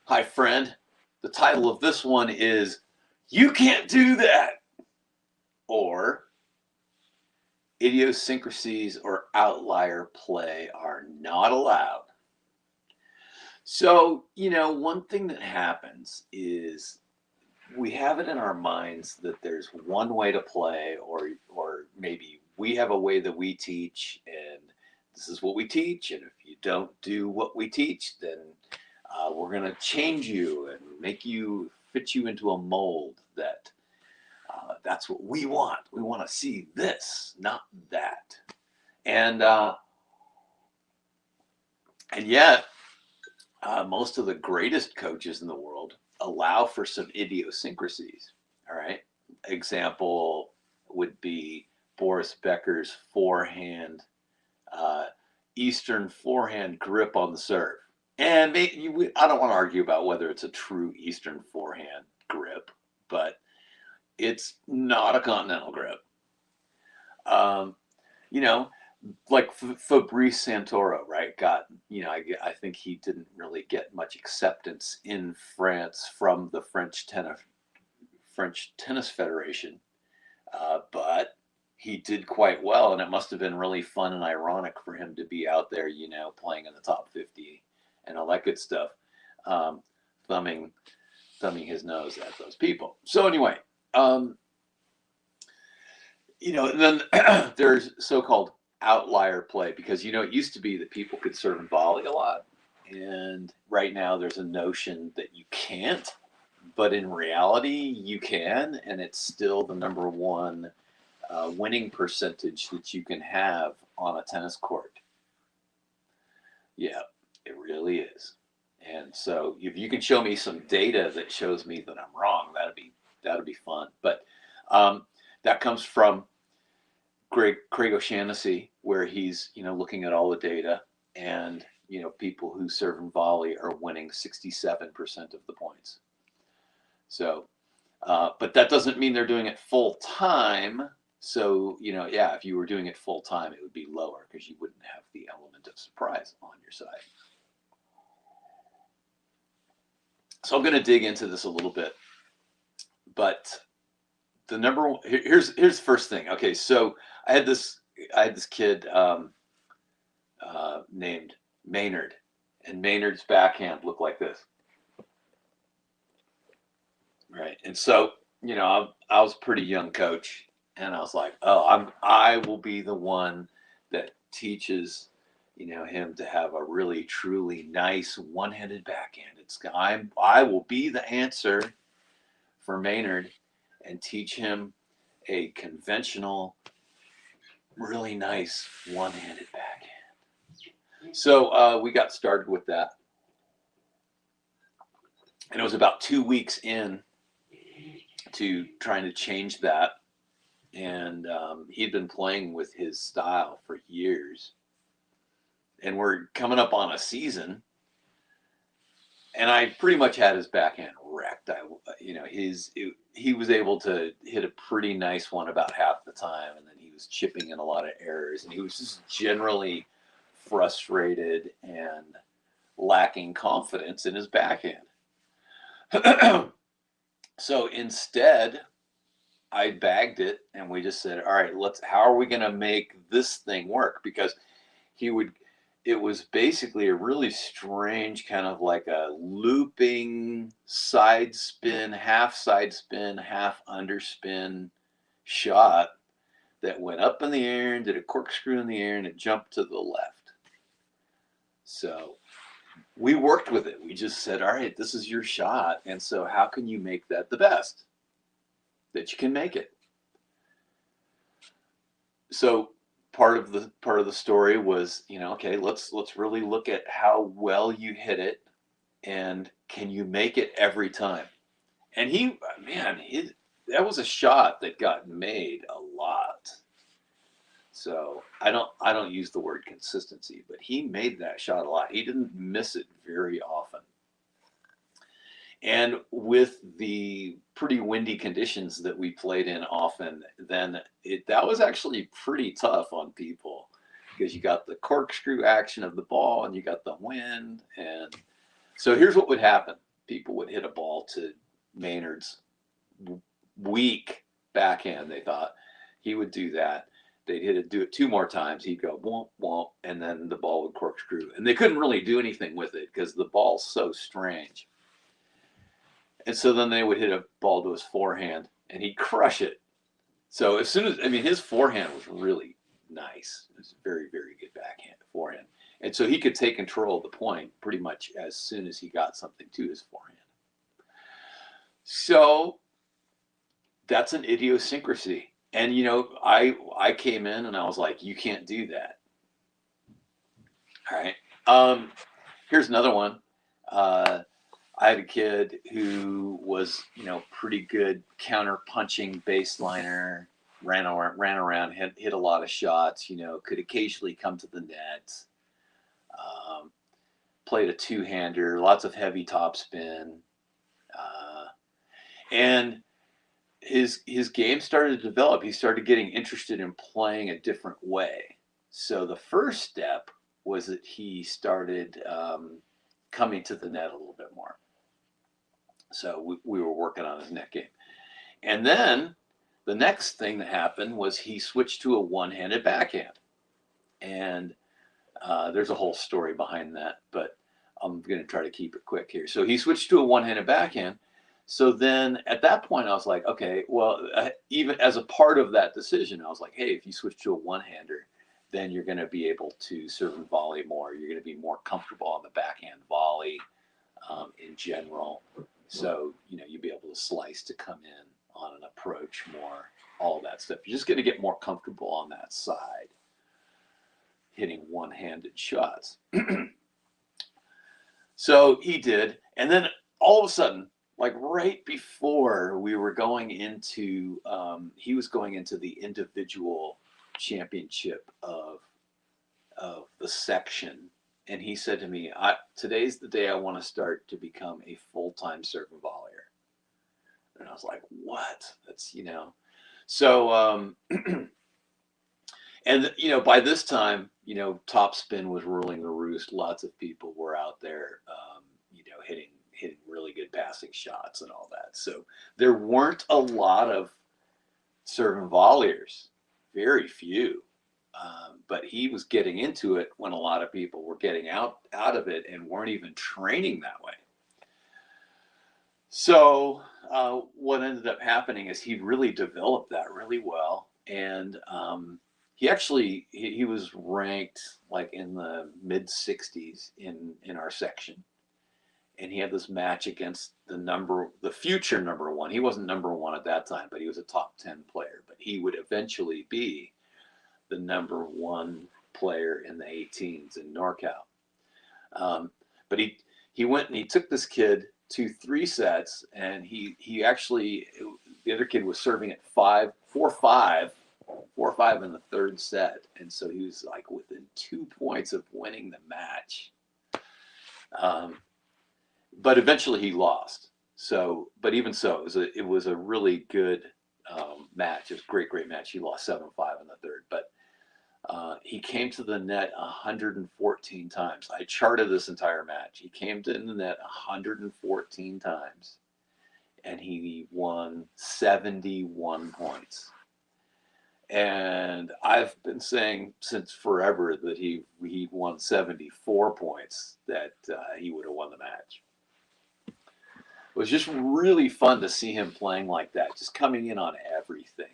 Hi, friend. The title of this one is You Can't Do That, or Idiosyncrasies or Outlier Play Are Not Allowed. So, one thing that happens is we have it in our minds that there's one way to play, or maybe we have a way that we teach, and this is what we teach. And if you don't do what we teach, then we're going to change you and make you fit you into a mold that's what we want. We want to see this, not that. And yet, most of the greatest coaches in the world allow for some idiosyncrasies. All right. Example would be Boris Becker's forehand, Eastern forehand grip on the serve. And I don't want to argue about whether it's a true Eastern forehand grip, but it's not a continental grip. Like Fabrice Santoro, right? I think he didn't really get much acceptance in France from the French Tennis Federation, but he did quite well, and it must have been really fun and ironic for him to be out there, playing in the top 50 and all that good stuff, thumbing his nose at those people. So anyway, and then there's so-called outlier play, because it used to be that people could serve and volley a lot, and right now there's a notion that you can't, but in reality you can, and it's still the number one winning percentage that you can have on a tennis court. Yeah, it really is. And so if you can show me some data that shows me that I'm wrong, that'd be fun. But that comes from Craig O'Shaughnessy, where he's looking at all the data, and people who serve and volley are winning 67% of the points. So, but that doesn't mean they're doing it full time. So if you were doing it full time, it would be lower because you wouldn't have the element of surprise on your side. So I'm going to dig into this a little bit, but the number one, here's the first thing. Okay, so I had this kid named Maynard, and Maynard's backhand looked like this, right? And so I was a pretty young coach, and I was like, oh, I will be the one that teaches him to have a really truly nice one-handed backhand. I will be the answer for Maynard and teach him a conventional, really nice one-handed backhand. So we got started with that, and it was about 2 weeks in to trying to change that, and he'd been playing with his style for years, and we're coming up on a season, and I pretty much had his backhand wrecked. He was able to hit a pretty nice one about half the time, and then he was chipping in a lot of errors, and he was just generally frustrated and lacking confidence in his backhand. So instead, I bagged it, and we just said, all right, how are we going to make this thing work? Because it was basically a really strange kind of like a looping side spin, half underspin shot that went up in the air and did a corkscrew in the air, and it jumped to the left. So we worked with it. We just said, all right, this is your shot. And so how can you make that the best that you can make it? So part of the story was, okay, let's really look at how well you hit it, and can you make it every time? And that was a shot that got made a lot. So I don't use the word consistency, but he made that shot a lot. He didn't miss it very often. And with the pretty windy conditions that we played in often, then that was actually pretty tough on people, because you got the corkscrew action of the ball and you got the wind. And so here's what would happen. people would hit a ball to Maynard's weak backhand, they thought he would do that. They'd do it 2 more times. He'd go womp womp, and then the ball would corkscrew, and they couldn't really do anything with it because the ball's so strange. And so then they would hit a ball to his forehand, and he'd crush it. So as soon as, I mean, his forehand was really nice. It was a very, very good backhand forehand. And so he could take control of the point pretty much as soon as he got something to his forehand. So that's an idiosyncrasy. And, you know, I came in and I was like, you can't do that. All right. Here's another one. I had a kid who was, you know, pretty good counter punching baseliner, ran around, hit a lot of shots, you know, could occasionally come to the net, played a 2-hander, lots of heavy topspin, and his game started to develop. He started getting interested in playing a different way. So the first step was that he started coming to the net a little bit more. So we were working on his net game. And then the next thing that happened was he switched to a one-handed backhand. And there's a whole story behind that, but I'm going to try to keep it quick here. So he switched to a one-handed backhand. So then at that point, I was like, okay, well, even as a part of that decision, I was like, hey, if you switch to a one-hander, then you're going to be able to serve and volley more. You're going to be more comfortable on the backhand volley in general. So, you know, you'll be able to slice to come in on an approach more, all that stuff. You're just going to get more comfortable on that side, hitting one-handed shots. So he did. And then all of a sudden, like right before we were going into, he was going into the individual championship of the section. And he said to me, today's the day I want to start to become a full-time serve and volleyer. And I was like, what? That's, you know. So, and, you know, by this time, you know, topspin was ruling the roost. Lots of people were out there, you know, hitting really good passing shots and all that. So there weren't a lot of serve and volleyers, very few. But he was getting into it when a lot of people were getting out of it and weren't even training that way. So what ended up happening is he really developed that really well. And he actually, he was ranked like in the mid 60s in our section. And he had this match against the future number one. He wasn't number one at that time, but he was a top 10 player. But he would eventually be the number one player in the 18s in NorCal. But he went and he took this kid to 3 sets, and he actually, the other kid was serving at 4-5 in the 3rd set. And so he was like within 2 points of winning the match. But eventually he lost. So, but even so, it was a really good match. It was a great match. He lost 7-5 in the 3rd, but he came to the net 114 times. I charted this entire match. He came to the net 114 times, and he won 71 points. And I've been saying since forever that he won 74 points, that he would have won the match. It was just really fun to see him playing like that, just coming in on everything.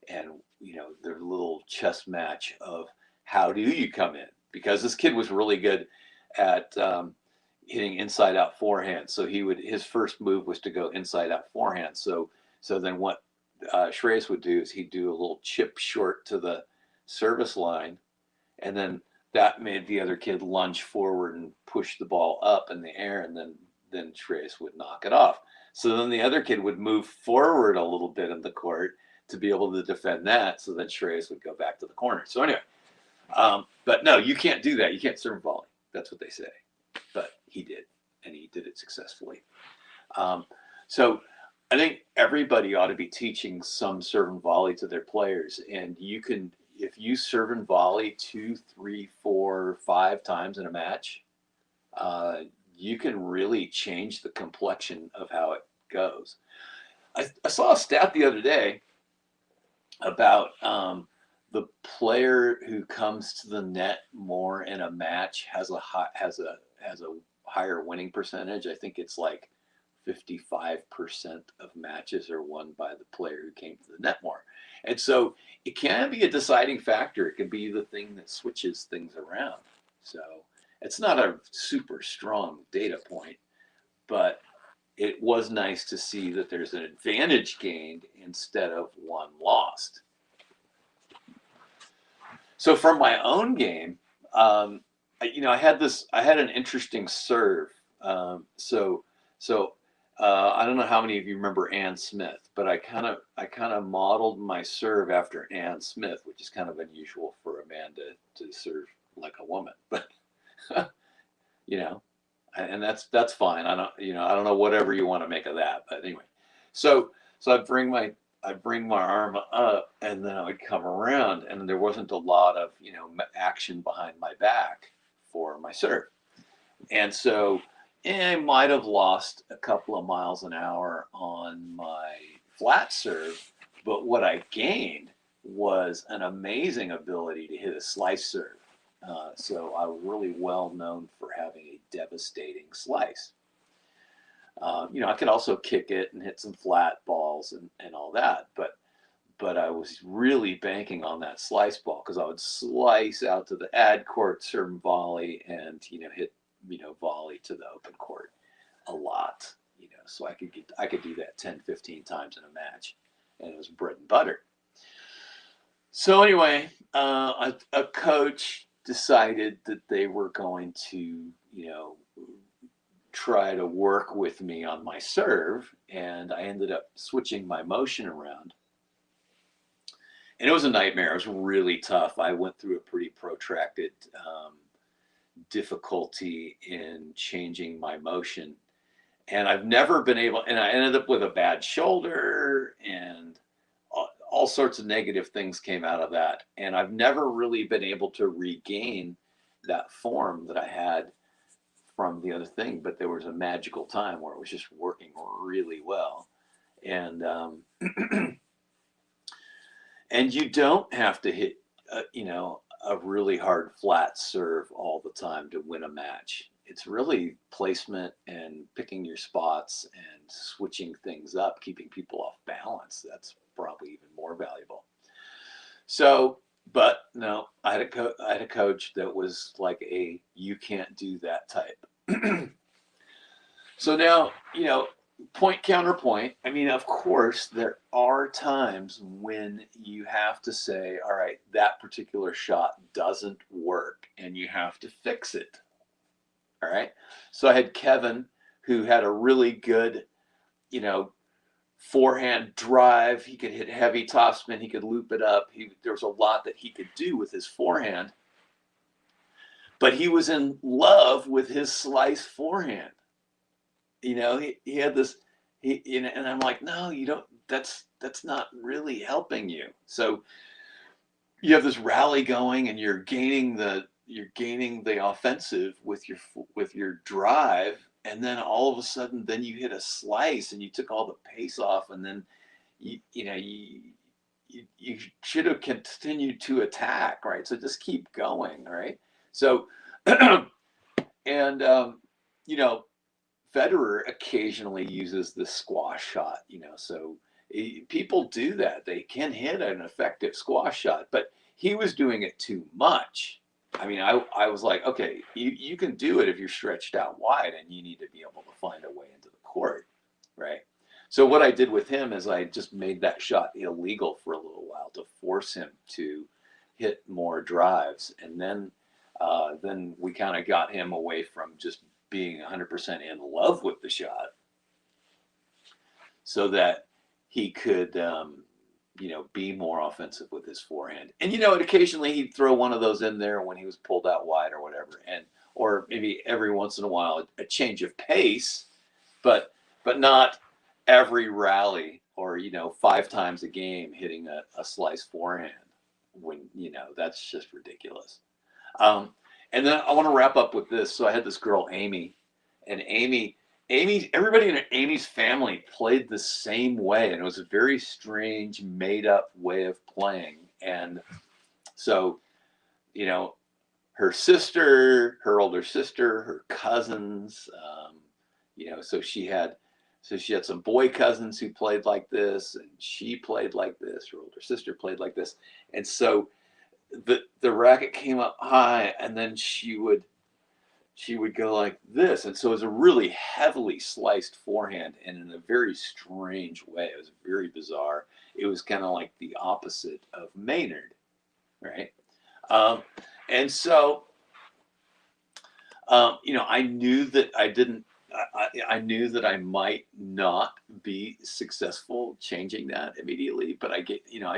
And you know, their little chess match of how do you come in? Because this kid was really good at hitting inside out forehand. So his first move was to go inside out forehand. So then what Shreyas would do is he'd do a little chip short to the service line, and then that made the other kid lunge forward and push the ball up in the air, and then Shreyas would knock it off. So then the other kid would move forward a little bit in the court to be able to defend that, so then Shreyas would go back to the corner. So anyway, but no, you can't do that. You can't serve volley. That's what they say. But he did, and he did it successfully. So I think everybody ought to be teaching some serve and volley to their players. And you can, if you serve and volley 2, 3, 4, 5 times in a match, you can really change the complexion of how it goes. I saw a stat the other day about the player who comes to the net more in a match has a higher winning percentage. I think it's like 55% of matches are won by the player who came to the net more. And so it can be a deciding factor. It can be the thing that switches things around. So it's not a super strong data point, but it was nice to see that there's an advantage gained instead of one lost. So from my own game, I had an interesting serve. So I don't know how many of you remember Ann Smith, but I kind of modeled my serve after Ann Smith, which is kind of unusual for a man to serve like a woman, but and that's fine. I don't know whatever you want to make of that, but anyway. So I'd bring my arm up, and then I would come around, and there wasn't a lot of action behind my back for my serve, and so I might have lost a couple of miles an hour on my flat serve, but what I gained was an amazing ability to hit a slice serve. So I'm really well known for having a devastating slice. I could also kick it and hit some flat balls and all that, but I was really banking on that slice ball because I would slice out to the ad court, serve volley, and hit volley to the open court a lot. So I could do that 10, 15 times in a match, and it was bread and butter. So anyway, a coach decided that they were going to try to work with me on my serve, and I ended up switching my motion around. And it was a nightmare. It was really tough. I went through a pretty protracted difficulty in changing my motion. And I've never been able, and I ended up with a bad shoulder, and all sorts of negative things came out of that. And I've never really been able to regain that form that I had from the other thing, but there was a magical time where it was just working really well. And and you don't have to hit a really hard flat serve all the time to win a match. It's really placement and picking your spots and switching things up, keeping people off balance. That's probably even more valuable. So, but no, I had a coach that was like you can't do that type. So now, point counterpoint. I mean, of course, there are times when you have to say, all right, that particular shot doesn't work and you have to fix it. All right. So I had Kevin, who had a really good, forehand drive. He could hit heavy topspin. He could loop it up. There was a lot that he could do with his forehand. But he was in love with his slice forehand. He had this, and I'm like, no, you don't. That's not really helping you. So you have this rally going, and you're gaining the offensive with your drive, and then all of a sudden, then you hit a slice, and you took all the pace off, and then you should have continued to attack, right? So just keep going, right? So, and Federer occasionally uses the squash shot, so people do that. They can hit an effective squash shot, but he was doing it too much. I mean, I was like, okay, you can do it if you're stretched out wide, and you need to be able to find a way into the court, right? So what I did with him is I just made that shot illegal for a little while to force him to hit more drives, and then we kind of got him away from just being 100% in love with the shot, so that he could, be more offensive with his forehand. And occasionally he'd throw one of those in there when he was pulled out wide or whatever, or maybe every once in a while a change of pace, but not every rally or 5 times a game hitting a slice forehand. When that's just ridiculous. And then I want to wrap up with this. So I had this girl, Amy, And everybody in Amy's family played the same way, and it was a very strange, made-up way of playing. And so, you know, her sister, her older sister, her cousins, so she had some boy cousins who played like this, and she played like this. Her older sister played like this, and so the racket came up high, and then she would go like this. And so it was a really heavily sliced forehand, and in a very strange way. It was very bizarre. It was kind of like the opposite of Maynard, right? And so, I knew that I knew that I might not be successful changing that immediately, but I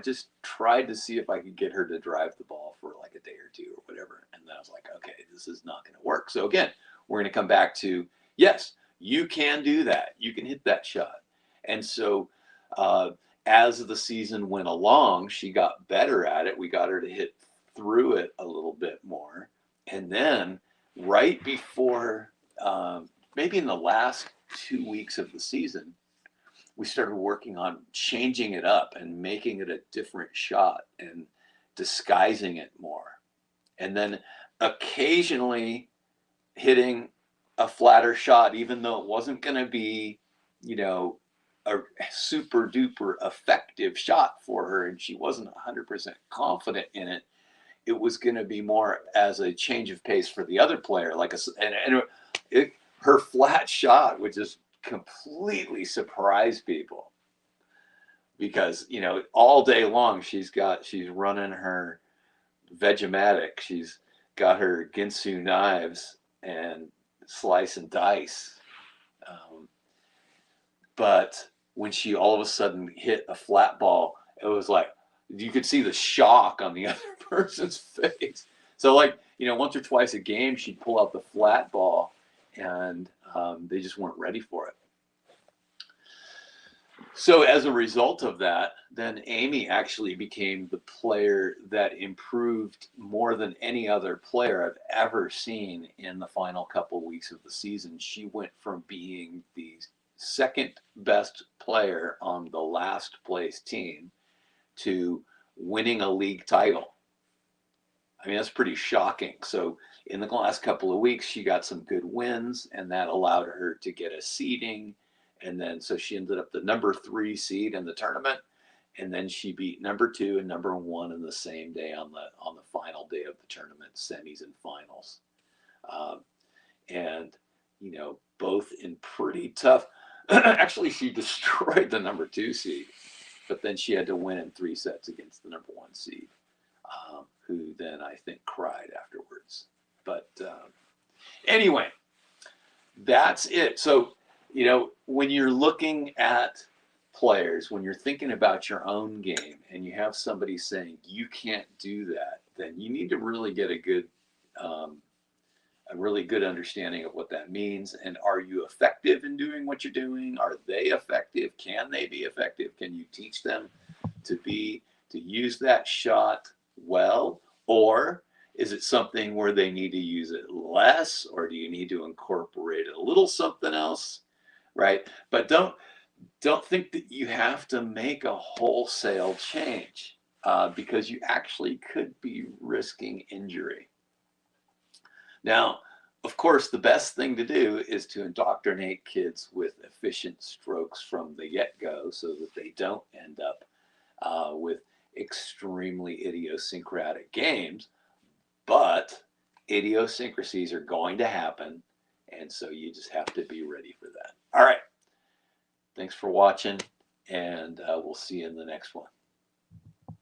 just tried to see if I could get her to drive the ball for like a day or two or whatever. And then I was like, okay, this is not going to work. So again, we're going to come back to, yes, you can do that. You can hit that shot. And so, as the season went along, she got better at it. We got her to hit through it a little bit more. And then right before, maybe in the last 2 weeks of the season, we started working on changing it up and making it a different shot and disguising it more. And then occasionally hitting a flatter shot, even though it wasn't going to be, a super duper effective shot for her, and she wasn't 100% confident in it. It was going to be more as a change of pace for the other player, her flat shot would just completely surprise people, because all day long she's running her Vegematic, she's got her Ginsu knives and slice and dice, but when she all of a sudden hit a flat ball, it was like you could see the shock on the other person's face. So once or twice a game, she'd pull out the flat ball, and they just weren't ready for it. So as a result of that, then Amy actually became the player that improved more than any other player I've ever seen in the final couple of weeks of the season. She went from being the second best player on the last place team to winning a league title. I mean, that's pretty shocking. So in the last couple of weeks, she got some good wins, and that allowed her to get a seeding. And then so she ended up the number 3 seed in the tournament, and then she beat number 2 and number 1 in the same day on the final day of the tournament, semis and finals. And both in pretty tough. Actually, she destroyed the number 2 seed, but then she had to win in 3 sets against the number 1 seed, who then I think cried afterwards. But anyway, that's it. So, when you're looking at players, when you're thinking about your own game, and you have somebody saying you can't do that, then you need to really get a really good understanding of what that means. And are you effective in doing what you're doing? Are they effective? Can they be effective? Can you teach them to use that shot well? Or is it something where they need to use it less, or do you need to incorporate a little something else, right? But don't think that you have to make a wholesale change, because you actually could be risking injury. Now, of course, the best thing to do is to indoctrinate kids with efficient strokes from the get-go, so that they don't end up with extremely idiosyncratic games. But idiosyncrasies are going to happen, and so you just have to be ready for that. All right. Thanks for watching, and we'll see you in the next one.